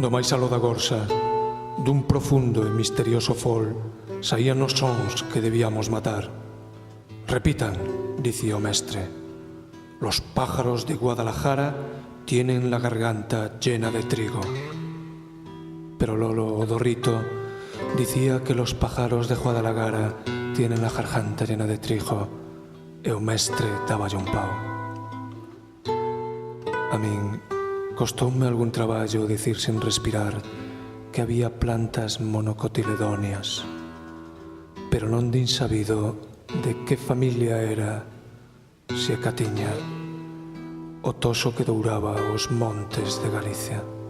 Do máis aló da gorxa, dun profundo e misterioso fol, saían os sons que debíamos matar. Repitan, dicía o mestre. Los pájaros de Guadalajara tienen la garganta llena de trigo. Pero Lolo Odorrito dicía que los pájaros de Guadalajara tienen la garganta llena de trigo e o mestre dáballe un pau. A min costoume algún traballo dicir sin respirar que había plantas monocotiledóneas, pero non din sabido de que familia era, se a catiña, o toso que douraba os montes de Galicia.